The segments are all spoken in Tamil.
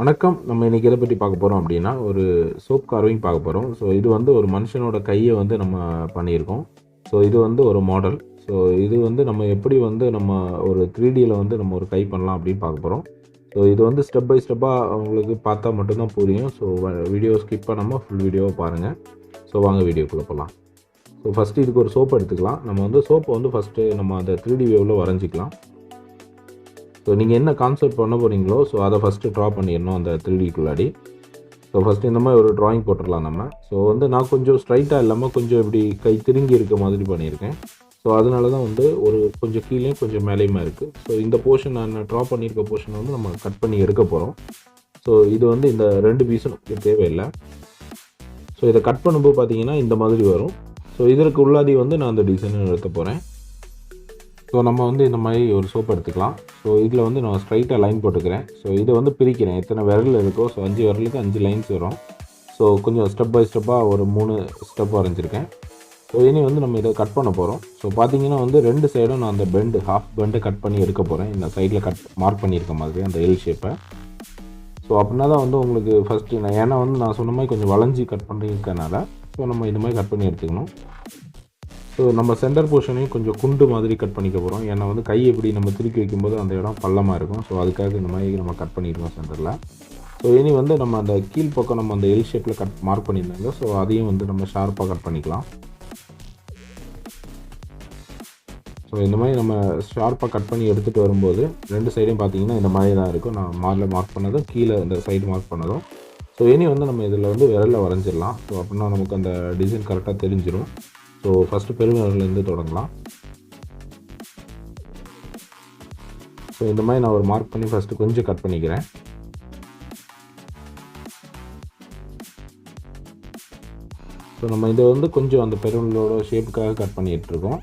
வணக்கம். நம்ம இன்னைக்கு எதை பற்றி பார்க்க போகிறோம் அப்படின்னா, ஒரு சோப் கார்விங் பார்க்க போகிறோம். ஸோ இது வந்து ஒரு மனுஷனோட கையை வந்து நம்ம பண்ணியிருக்கோம். ஸோ இது வந்து ஒரு மாடல். ஸோ இது வந்து நம்ம எப்படி வந்து நம்ம ஒரு 3Dயில் வந்து நம்ம ஒரு கை பண்ணலாம் அப்படின்னு பார்க்க போகிறோம். ஸோ இது வந்து ஸ்டெப் பை ஸ்டெப்பாக உங்களுக்கு பார்த்தா மட்டும்தான் புரியும். ஸோ வீடியோ ஸ்கிப் பண்ணாமல் ஃபுல் வீடியோவை பாருங்கள். ஸோ வாங்க வீடியோக்குள்ளே போகலாம். ஸோ ஃபஸ்ட்டு இதுக்கு ஒரு சோப்பு எடுத்துக்கலாம். நம்ம வந்து சோப்பை வந்து ஃபஸ்ட்டு நம்ம அந்த 3D வியூவில் வரைஞ்சிக்கலாம். ஸோ நீங்கள் என்ன கான்செப்ட் பண்ண போகிறீங்களோ ஸோ அதை ஃபஸ்ட்டு ட்ரா பண்ணிடணும் அந்த 3Dக்குள்ளாடி. ஸோ ஃபஸ்ட்டு இந்த மாதிரி ஒரு ட்ராயிங் போட்டுடலாம் நம்ம. ஸோ வந்து நான் கொஞ்சம் ஸ்ட்ரைட்டாக இல்லாமல் கொஞ்சம் இப்படி கை திருங்கி இருக்க மாதிரி பண்ணியிருக்கேன். ஸோ அதனால தான் வந்து ஒரு கொஞ்சம் கீழேயும் கொஞ்சம் மேலேயுமா இருக்குது. ஸோ இந்த போர்ஷன் நான் ட்ரா பண்ணியிருக்க போர்ஷன் வந்து நம்ம கட் பண்ணி எடுக்க போகிறோம். ஸோ இது வந்து இந்த 2 பீஸும் தேவையில்லை. ஸோ இதை கட் பண்ணும்போது பார்த்தீங்கன்னா இந்த மாதிரி வரும். ஸோ இதற்கு உள்ளாடி வந்து நான் அந்த டிசைனை எடுத்த போகிறேன். ஸோ நம்ம வந்து இந்த மாதிரி ஒரு சோப் எடுத்துக்கலாம். ஸோ இதில் வந்து நான் ஸ்ட்ரைட்டாக லைன் போட்டுக்கிறேன். ஸோ இதை வந்து பிரிக்கிறேன். எத்தனை விரல் இருக்கோ ஸோ 5 விரலுக்கு 5 லைன்ஸ் வரும். ஸோ கொஞ்சம் ஸ்டெப் பை ஸ்டெப்பாக ஒரு 3 ஸ்டெப் வரைஞ்சிருக்கேன். ஸோ இனி வந்து நம்ம இதை கட் பண்ண போகிறோம். ஸோ பார்த்தீங்கன்னா வந்து 2 சைடும் நான் அந்த பெண்டு ஹாஃப் பெண்டை கட் பண்ணி எடுக்க போகிறேன். இந்த சைடில் மார்க் பண்ணியிருக்க மாதிரி அந்த எல் ஷேப்பை. ஸோ அப்படின்னா தான் வந்து உங்களுக்கு ஃபஸ்ட்டு ஏன்னா வந்து நான் சொன்ன மாதிரி கொஞ்சம் வளைஞ்சி கட் பண்ணியிருக்கனால ஸோ நம்ம இந்த மாதிரி கட் பண்ணி எடுத்துக்கணும். ஸோ நம்ம சென்டர் போர்ஷனையும் கொஞ்சம் குண்டு மாதிரி கட் பண்ணிக்க போகிறோம். ஏன்னா வந்து கை எப்படி நம்ம திருப்பி வைக்கும்போது அந்த இடம் பள்ளமாக இருக்கும். ஸோ அதுக்காக இந்த மாதிரி நம்ம கட் பண்ணியிருக்கோம் சென்டரில். ஸோ இனி வந்து நம்ம அந்த கீழ் பக்கம் நம்ம அந்த எல் ஷேப்பில் மார்க் பண்ணியிருந்தாங்க. ஸோ அதையும் வந்து நம்ம ஷார்ப்பாக கட் பண்ணிக்கலாம். ஸோ இந்த மாதிரி நம்ம ஷார்ப்பாக கட் பண்ணி எடுத்துகிட்டு வரும்போது 2 சைடையும் பார்த்தீங்கன்னா இந்த மாதிரி தான் இருக்கும். நான் மார்க் பண்ணதும் கீழே இந்த சைடு மார்க் பண்ணதும். ஸோ இனி வந்து நம்ம இதில் வந்து விரலில் வரைஞ்சிடலாம். ஸோ அப்படின்னா நமக்கு அந்த டிசைன் கரெக்டாக தெரிஞ்சிடும். ஸோ ஃபஸ்ட்டு பெருவிரல்லேருந்து தொடங்கலாம். ஸோ இந்த மாதிரி நான் ஒரு மார்க் பண்ணி ஃபஸ்ட்டு கொஞ்சம் கட் பண்ணிக்கிறேன். ஸோ நம்ம இதை வந்து கொஞ்சம் அந்த பெருவிரலோட ஷேப்புக்காக கட் பண்ணிகிட்ருக்கோம்.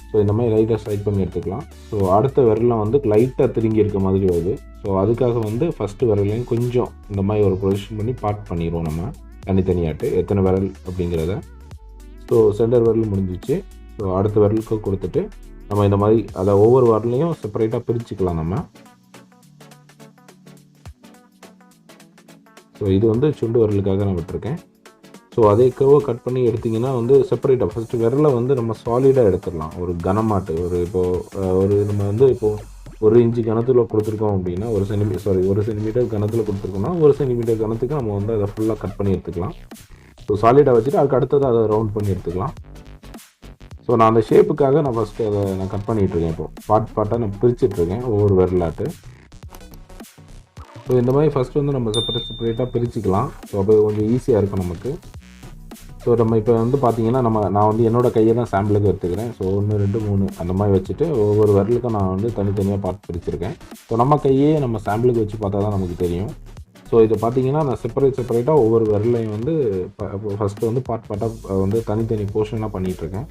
ஸோ இந்த மாதிரி லைட்டாக ஸ்ட்ரைக் பண்ணி எடுத்துக்கலாம். ஸோ அடுத்த விரலில் வந்து லைட்டாக திருங்கி இருக்க மாதிரி வருது. ஸோ அதுக்காக வந்து ஃபஸ்ட்டு விரலையும் கொஞ்சம் இந்த மாதிரி ஒரு பொசிஷன் பண்ணி பார்ட் பண்ணிடுவோம் நம்ம தனித்தனியாட்டு எத்தனை விரல் அப்படிங்கிறத. ஸோ சென்டர் விரல் முடிஞ்சிச்சு. ஸோ அடுத்த விரலுக்கு கொடுத்துட்டு நம்ம இந்த மாதிரி அதை ஒவ்வொரு விரலையும் செப்பரேட்டாக பிரிச்சுக்கலாம் நம்ம. ஸோ இது வந்து சுண்டு விரலுக்காக நான் விட்டுருக்கேன். ஸோ அதே கர்வை கட் பண்ணி எடுத்திங்கன்னா வந்து செப்பரேட்டாக ஃபஸ்ட்டு விரலை வந்து நம்ம சாலிடாக எடுத்துடலாம். ஒரு கனமாட்டு ஒரு நம்ம வந்து இப்போது 1 இன்ச்சு கனத்தில் கொடுத்துருக்கோம் அப்படின்னா 1 சென்டிமீட்டர் கனத்தில் கொடுத்துருக்கோம்னா 1 சென்டிமீட்டர் கனத்துக்கு நம்ம வந்து அதை ஃபுல்லாக கட் பண்ணி எடுத்துக்கலாம். ஸோ சாலிடாக வச்சுட்டு அதுக்கு அடுத்தது அதை ரவுண்ட் பண்ணி எடுத்துக்கலாம். ஸோ நான் அந்த ஷேப்புக்காக நான் ஃபஸ்ட்டு அதை நான் கட் பண்ணிகிட்ருக்கேன். இப்போது பார்ட்டாக நான் பிரிச்சுட்ருக்கேன் ஒவ்வொரு விரலாட்டு. ஸோ இந்த மாதிரி ஃபஸ்ட்டு வந்து நம்ம செப்பரேட்டாக பிரிச்சுக்கலாம். ஸோ அப்போ கொஞ்சம் ஈஸியாக இருக்கும் நமக்கு. ஸோ நம்ம இப்போ வந்து பார்த்திங்கன்னா நான் வந்து என்னோடய கையை தான் சாம்பிளுக்கு எடுத்துக்கிறேன். ஸோ 1 2 3 அந்த மாதிரி வச்சுட்டு ஒவ்வொரு விரலுக்கும் நான் வந்து தனித்தனியாக பார்ட் பிரிச்சுருக்கேன். ஸோ நம்ம கையே நம்ம சாம்பிளுக்கு வச்சு பார்த்தா தான் நமக்கு தெரியும். ஸோ இது பார்த்திங்கன்னா நான் செப்பரேட்டாக ஒவ்வொரு விரலையும் வந்து ஃபஸ்ட்டு வந்து பார்ட்டாக வந்து தனித்தனி போர்ஷனாக பண்ணிகிட்ருக்கேன்.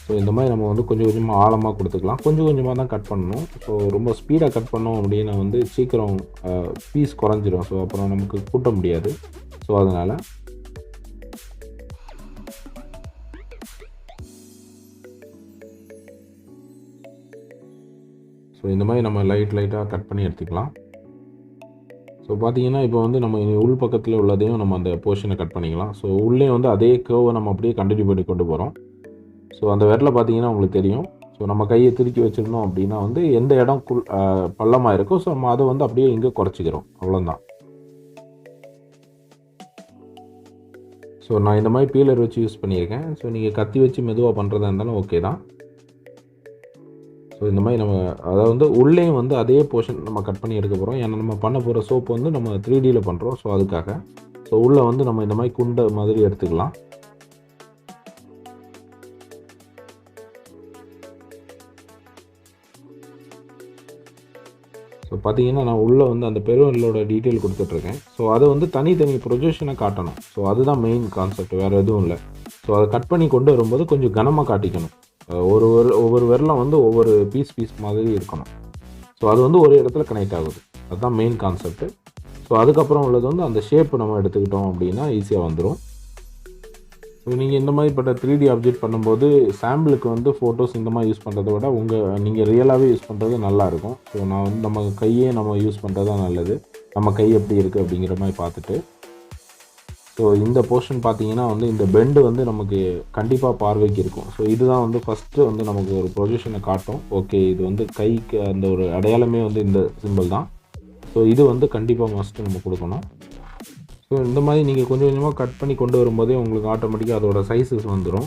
ஸோ இந்த மாதிரி நம்ம வந்து கொஞ்சம் கொஞ்சமாக ஆழமாக கொடுத்துக்கலாம். கொஞ்சம் கொஞ்சமாக தான் கட் பண்ணணும். ஸோ ரொம்ப ஸ்பீடாக கட் பண்ணோம் அப்படின்னா வந்து சீக்கிரம் பீஸ் குறைஞ்சிரும். ஸோ அப்புறம் நமக்கு கூட்ட முடியாது. ஸோ அதனால் ஸோ இந்த மாதிரி நம்ம லைட்டாக கட் பண்ணி எடுத்துக்கலாம். ஸோ பார்த்தீங்கன்னா இப்போ வந்து நம்ம உள் பக்கத்தில் உள்ளதையும் நம்ம அந்த போர்ஷனை கட் பண்ணிக்கலாம். ஸோ உள்ளே வந்து அதே கர்வை நம்ம அப்படியே கண்டினியூ பண்ணி கொண்டு போகிறோம். ஸோ அந்த விரலை பார்த்தீங்கன்னா உங்களுக்கு தெரியும். ஸோ நம்ம கையை திருக்கி வச்சுருந்தோம் அப்படின்னா வந்து எந்த இடம் பள்ளமாக இருக்கோ ஸோ நம்ம அதை வந்து அப்படியே இங்கே குறைச்சிக்கிறோம். அவ்வளோதான். ஸோ நான் இந்த மாதிரி பீலர் வச்சு யூஸ் பண்ணியிருக்கேன். ஸோ நீங்கள் கத்தி வச்சு மெதுவாக பண்ணுறதா இருந்தாலும் ஓகே தான். ஸோ இந்த மாதிரி நம்ம அதாவது வந்து உள்ளேயும் வந்து அதே போர்ஷன் நம்ம கட் பண்ணி எடுக்க போகிறோம். ஏன்னா நம்ம பண்ண போகிற சோப்பு வந்து நம்ம 3Dயில் பண்ணுறோம். ஸோ அதுக்காக ஸோ உள்ளே வந்து நம்ம இந்த மாதிரி குண்டை மாதிரி எடுத்துக்கலாம். ஸோ பார்த்தீங்கன்னா நான் உள்ளே வந்து அந்த பெருவிரலோட டீட்டெயில் கொடுத்துட்ருக்கேன். ஸோ அதை வந்து தனித்தனி ப்ரொஜெக்ஷனை காட்டணும். ஸோ அதுதான் மெயின் கான்செப்ட், வேறு எதுவும் இல்லை. ஸோ அதை கட் பண்ணி கொண்டு வரும்போது கொஞ்சம் கனமாக காட்டிக்கணும். ஒவ்வொரு விரலும் வந்து ஒவ்வொரு பீஸ் மாதிரி இருக்கணும். ஸோ அது வந்து ஒரு இடத்துல கனெக்ட் ஆகுது. அதுதான் மெயின் கான்செப்ட்டு. ஸோ அதுக்கப்புறம் உள்ளது வந்து அந்த ஷேப்பு நம்ம எடுத்துக்கிட்டோம் அப்படின்னா ஈஸியாக வந்துடும். ஸோ நீங்கள் இந்த மாதிரிப்பட்ட 3D ஆப்ஜெக்ட் பண்ணும்போது சாம்பிளுக்கு வந்து ஃபோட்டோஸ் இந்த மாதிரி யூஸ் பண்ணுறத விட நீங்கள் ரியலாகவே யூஸ் பண்ணுறது நல்லாயிருக்கும். ஸோ நான் வந்து நம்ம கையே நம்ம யூஸ் பண்ணுறது தான் நல்லது. நம்ம கை எப்படி இருக்குது அப்படிங்கிற மாதிரி பார்த்துட்டு. ஸோ இந்த போர்ஷன் பார்த்தீங்கன்னா வந்து இந்த பெண்டு வந்து நமக்கு கண்டிப்பாக பார்வைக்கு இருக்கும். ஸோ இதுதான் வந்து ஃபஸ்ட்டு வந்து நமக்கு ஒரு ப்ரொஜெக்ஷனை காட்டும். ஓகே, இது வந்து கைக்கு அந்த ஒரு அடையாளமே வந்து இந்த சிம்பிள் தான். ஸோ இது வந்து கண்டிப்பாக மஸ்ட்டு நம்ம கொடுக்கணும். ஸோ இந்த மாதிரி நீங்கள் கொஞ்சம் கொஞ்சமாக கட் பண்ணி கொண்டு வரும்போதே உங்களுக்கு ஆட்டோமேட்டிக்காக அதோட சைஸஸ் வந்துடும்.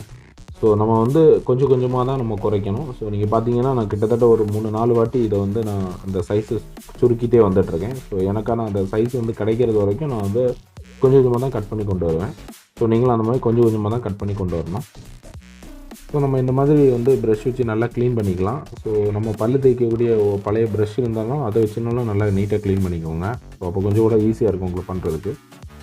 ஸோ நம்ம வந்து கொஞ்சம் கொஞ்சமாக தான் நம்ம குறைக்கணும். ஸோ நீங்கள் பார்த்தீங்கன்னா நான் கிட்டத்தட்ட ஒரு 3-4 வாட்டி இதை வந்து நான் அந்த சைஸஸ் சுருக்கிட்டே வந்துட்டுருக்கேன். ஸோ எனக்கான அந்த சைஸ் வந்து கிடைக்கிறது வரைக்கும் நான் வந்து கொஞ்சம் கொஞ்சமாக தான் கட் பண்ணி கொண்டு வருவேன். ஸோ நீங்களும் அந்த மாதிரி கொஞ்சம் கொஞ்சமாக தான் கட் பண்ணி கொண்டு வரணும். ஸோ நம்ம இந்த மாதிரி வந்து ப்ரஷ் வச்சு நல்லா க்ளீன் பண்ணிக்கலாம். ஸோ நம்ம பல்லு தேய்க்கக்கூடிய பழைய ப்ரஷ் இருந்தாலும் அதை வச்சுனாலும் நல்லா நீட்டாக க்ளீன் பண்ணிக்கோங்க. ஸோ அப்போ கொஞ்சம் கூட ஈஸியாக இருக்கும் உங்களுக்கு பண்ணுறதுக்கு.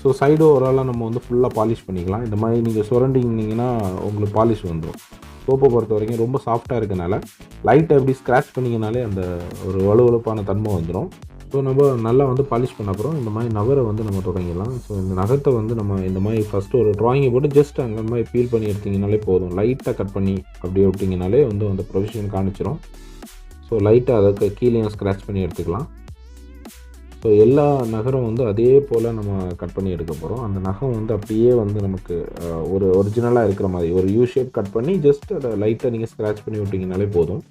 ஸோ சைடு ஓவராலாக நம்ம வந்து ஃபுல்லாக பாலிஷ் பண்ணிக்கலாம். இந்த மாதிரி நீங்கள் சுரண்டிங்கன்னா உங்களுக்கு பாலிஷ் வந்துடும். சோப்பை பொறுத்த வரைக்கும் ரொம்ப சாஃப்டாக இருக்கனால லைட்டாக எப்படி ஸ்க்ராட்ச் பண்ணிங்கனாலே அந்த ஒரு வலுவலுப்பான தன்மை வந்துடும். ஸோ நம்ம நல்லா வந்து பாலிஷ் பண்ண அப்புறம் இந்த மாதிரி நகரை வந்து நம்ம தொடங்கிடலாம். ஸோ இந்த நகத்தை வந்து நம்ம இந்த மாதிரி ஃபஸ்ட்டு ஒரு ட்ராயிங்கை போட்டு ஜஸ்ட் அந்த மாதிரி பீல் பண்ணி எடுத்திங்கனாலே போதும். லைட்டாக கட் பண்ணி அப்படியே விட்டிங்கனாலே வந்து அந்த ப்ரொவிஷன் காணிச்சிடும். ஸோ லைட்டாக அதுக்கு கீழேயும் ஸ்க்ராட்ச் பண்ணி எடுத்துக்கலாம். ஸோ எல்லா நகரும் வந்து அதே போல் நம்ம கட் பண்ணி எடுக்க போகிறோம். அந்த நகம் வந்து அப்படியே வந்து நமக்கு ஒரு ஒரிஜினலாக இருக்கிற மாதிரி ஒரு யூ ஷேப் கட் பண்ணி ஜஸ்ட் அதை லைட்டாக நீங்கள் ஸ்க்ராட்ச் பண்ணி விட்டிங்கனாலே போதும்.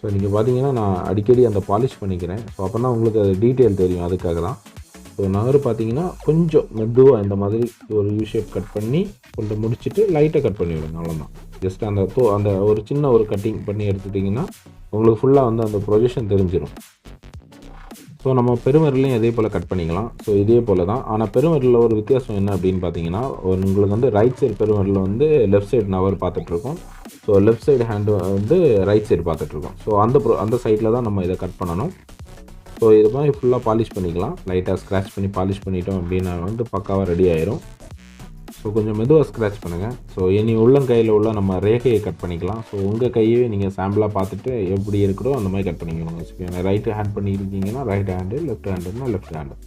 ஸோ நீங்கள் பார்த்தீங்கன்னா நான் அடிக்கடி அந்த பாலிஷ் பண்ணிக்கிறேன். ஸோ அப்போ தான் உங்களுக்கு அது டீட்டெயில் தெரியும், அதுக்காக தான். ஸோ நகர் பார்த்தீங்கன்னா கொஞ்சம் மெதுவாக இந்த மாதிரி ஒரு யூ ஷேப் கட் பண்ணி கொண்டு முடிச்சுட்டு லைட்டாக கட் பண்ணி விடுங்க. அவ்வளோதான். ஜஸ்ட் அந்த ஒரு சின்ன ஒரு கட்டிங் பண்ணி எடுத்துட்டிங்கன்னா உங்களுக்கு ஃபுல்லாக வந்து அந்த ப்ரொஜெக்ஷன் தெரிஞ்சிடும். ஸோ நம்ம பெருவிரலையும் இதே போல் கட் பண்ணிக்கலாம். ஸோ இதே போல் தான். ஆனால் பெருவிரலில் ஒரு வித்தியாசம் என்ன அப்படின்னு பார்த்தீங்கன்னா, உங்களுக்கு வந்து ரைட் சைடு பெருவிரலில் வந்து லெஃப்ட் சைடு நவர் பார்த்துட்ருக்கோம். ஸோ லெஃப்ட் சைடு ஹேண்டு வந்து ரைட் சைடு பார்த்துட்ருக்கோம். ஸோ அந்த சைடில் தான் நம்ம இதை கட் பண்ணணும். ஸோ இது மாதிரி ஃபுல்லாக பாலிஷ் பண்ணிக்கலாம். லைட்டாக ஸ்க்ராட்ச் பண்ணி பாலிஷ் பண்ணிட்டோம் அப்படின்னா வந்து பக்காவாக ரெடி ஆயிரும். ஸோ கொஞ்சம் மெதுவாக ஸ்க்ராட்ச் பண்ணுங்கள். ஸோ இனி உள்ளங்கையில் உள்ள நம்ம ரேகையை கட் பண்ணிக்கலாம். ஸோ உங்கள் கையே நீங்கள் சாம்பிளாக பார்த்துட்டு எப்படி இருக்குதோ அந்த மாதிரி கட் பண்ணிக்கணும். வச்சுக்கோங்க. ரைட்டு ஹேண்ட் பண்ணியிருக்கீங்கன்னா ரைட் ஹேண்டு, லெஃப்ட் ஹேண்டுன்னா லெஃப்ட் ஹேண்டு.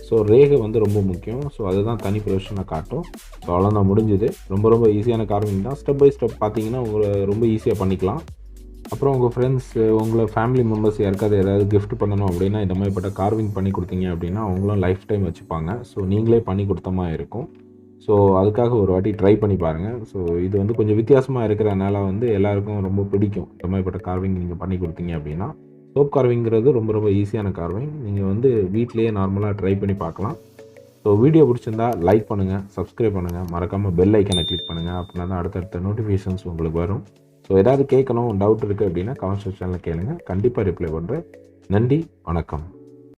ஸோ ரேகை வந்து ரொம்ப முக்கியம். ஸோ அதுதான் தனி ப்ரொஃபஷனாக காட்டும். ஸோ அவ்வளோதான், முடிஞ்சுது. ரொம்ப ஈஸியான கார்விங் தான். ஸ்டெப் பை ஸ்டெப் பார்த்தீங்கன்னா உங்களை ரொம்ப ஈஸியாக பண்ணிக்கலாம். அப்புறம் உங்கள் ஃப்ரெண்ட்ஸு, உங்களை ஃபேமிலி மெம்பர்ஸ் யாருக்காவது ஏதாவது கிஃப்ட் பண்ணணும் அப்படின்னா இந்த மாதிரிப்பட்ட கார்விங் பண்ணி கொடுத்தீங்க அப்படின்னா அவங்களும் லைஃப் டைம் வச்சுப்பாங்க. ஸோ நீங்களே பண்ணி கொடுத்த மாதிரி இருக்கும். ஸோ அதுக்காக ஒரு வாட்டி ட்ரை பண்ணி பாருங்கள். ஸோ இது வந்து கொஞ்சம் வித்தியாசமாக இருக்கிறனால வந்து எல்லாருக்கும் ரொம்ப பிடிக்கும். இந்த மாதிரிப்பட்ட கார்விங் நீங்கள் பண்ணி கொடுத்தீங்க அப்படின்னா. சோப் கார்விங்கிறது ரொம்ப ஈஸியான கார்விங். நீங்கள் வந்து வீட்லேயே நார்மலாக ட்ரை பண்ணி பார்க்கலாம். ஸோ வீடியோ பிடிச்சிருந்தா லைக் பண்ணுங்கள், சப்ஸ்கிரைப் பண்ணுங்கள், மறக்காமல் பெல் ஐக்கனை கிளிக் பண்ணுங்கள். அப்படின்னா தான் அடுத்தடுத்த நோட்டிஃபிகேஷன்ஸ் உங்களுக்கு வரும். ஸோ ஏதாவது கேட்கணும், டவுட் இருக்குது அப்படின்னா கமெண்ட் செக்ஷனில் கேளுங்க. கண்டிப்பாக ரிப்ளை பண்ணுறேன். நன்றி, வணக்கம்.